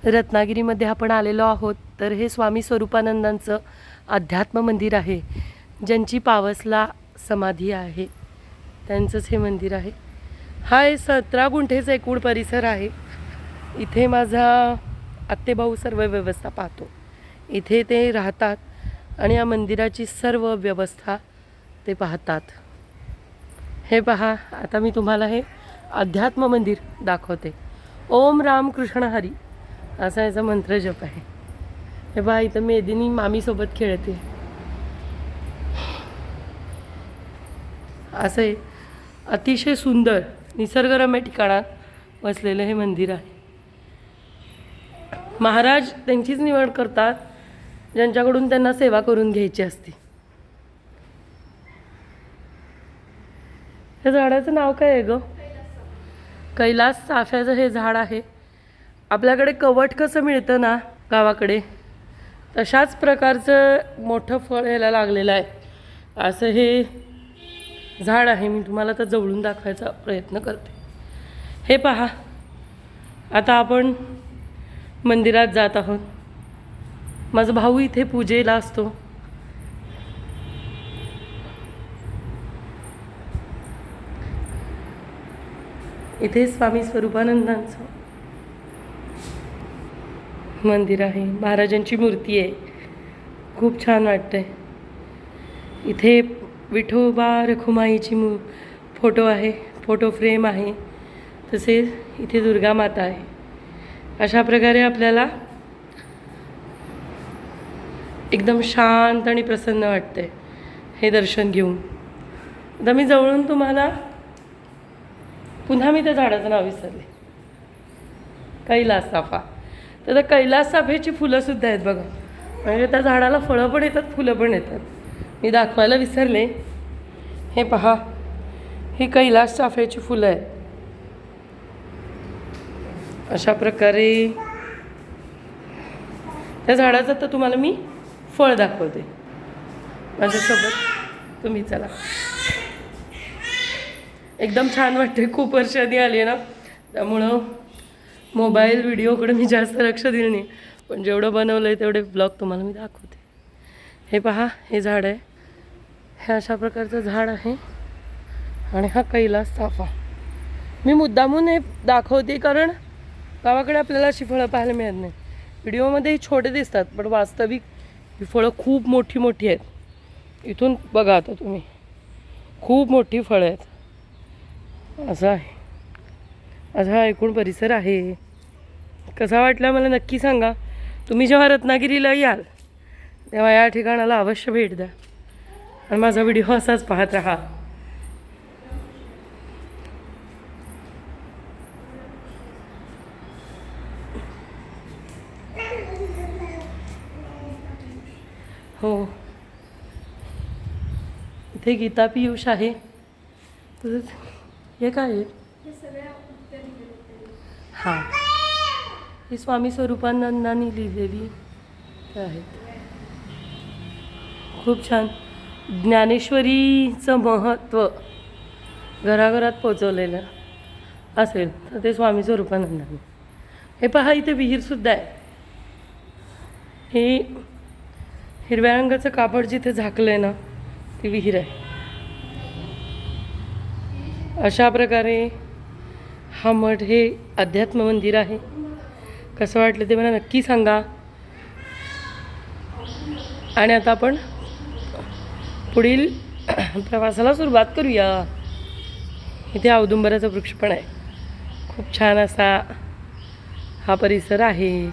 रत्नागिरीमध्ये आपण आलेलो आहोत. तर हे स्वामी स्वरूपानंदांचं अध्यात्म मंदिर आहे. ज्यांची पावसला समाधी आहे त्यांचंच हे मंदिर आहे. हा 17 गुंठेचा एकूण परिसर आहे. इथे माझा आत्तेभाऊ सर्व व्यवस्था पाहतो. इथे ते राहतात आणि या मंदिराची सर्व व्यवस्था ते पाहतात. हे पहा, आता मी तुम्हाला हे अध्यात्म मंदिर दाखवते. ओम राम कृष्ण हरी असा याचा मंत्र जप आहे. हे पहा, इथं मेदिनी मामीसोबत खेळते. असे अतिशय सुंदर निसर्गरम्य ठिकाणात वसलेलं हे मंदिर आहे. महाराज त्यांचीच निवड करतात ज्यांच्याकडून त्यांना सेवा करून घ्यायची असते. या झाडाचं नाव काय आहे ग? कैलास चाफ्याचं हे झाड आहे. आपल्याकडे कवठ कसं मिळतं ना गावाकडे, तशाच प्रकारचं मोठं फळ याला लागलेलं आहे. असं हे झाड आहे. मी तुम्हाला तर जवळून दाखवायचा प्रयत्न करते. हे पहा, आता आपण मंदिरात जात आहोत. माझा भाऊ इथे पूजेला असतो. इथे स्वामी स्वरूपानंदांचं मंदिर आहे. महाराजांची मूर्ती आहे. खूप छान वाटतंय. इथे विठोबा रखुमाईची फोटो आहे, फोटो फ्रेम आहे. तसेच इथे दुर्गा माता आहे. अशा प्रकारे आपल्याला एकदम शांत आणि प्रसन्न वाटते हे दर्शन घेऊन. आता मी जवळून तुम्हाला पुन्हा मी त्या झाडाचं नाव विसरले. कैलास चाफा. तर त्या कैलास चाफ्याची फुलंसुद्धा आहेत बघा. म्हणजे त्या झाडाला फळं पण येतात, फुलं पण येतात. मी दाखवायला विसरले. हे पहा, ही कैलास चाफ्याची फुलं आहेत. अशा प्रकारे त्या झाडाचं तर तुम्हाला मी फळ दाखवते. माझ्यासोबत तुम्ही चला. एकदम छान वाटते. खूप वर्षांनी आली ना, त्यामुळं मोबाईल व्हिडिओकडे मी जास्त लक्ष दिलं नाही. पण जेवढं बनवलं आहे तेवढे ब्लॉग तुम्हाला मी दाखवते. हे पहा, हे झाड आहे. हे अशा प्रकारचं झाड आहे. आणि हा कैलास चाफा. मी मुद्दामून हे दाखवते कारण गावाकडे आपल्याला अशी फळं पाहायला मिळत नाही. व्हिडिओमध्ये छोटे दिसतात, पण वास्तविक ही फळं खूप मोठी मोठी आहेत. इथून बघा आता तुम्ही, खूप मोठी फळं आहेत. असं आहे. असा एकूण परिसर आहे. कसा वाटला मला नक्की सांगा. तुम्ही जेव्हा रत्नागिरीला याल तेव्हा या ठिकाणाला अवश्य भेट द्या आणि माझा व्हिडिओ असाच पाहत राहा. हो, इथे गीता पियुष आहे. तसंच हे काय आहे? हां, ही स्वामी स्वरूपानंदांनी लिहिलेली आहेत. खूप छान. ज्ञानेश्वरीचं महत्त्व घराघरात पोचवलेलं असेल तर ते स्वामी स्वरूपानंदांनी. हे पहा, इथे विहीरसुद्धा आहे. हे हिरव्या रंगाचं कापड जिथे झाकलं आहे ना, ती विहीर आहे. अशा प्रकारे हा मठ हे अध्यात्म मंदिर आहे. कसं वाटलं ते मला नक्की सांगा. आणि आता आपण पुढील प्रवासाला सुरुवात करूया. इथे औदुंबराचा वृक्ष पण आहे. खूप छान असा हा परिसर आहे.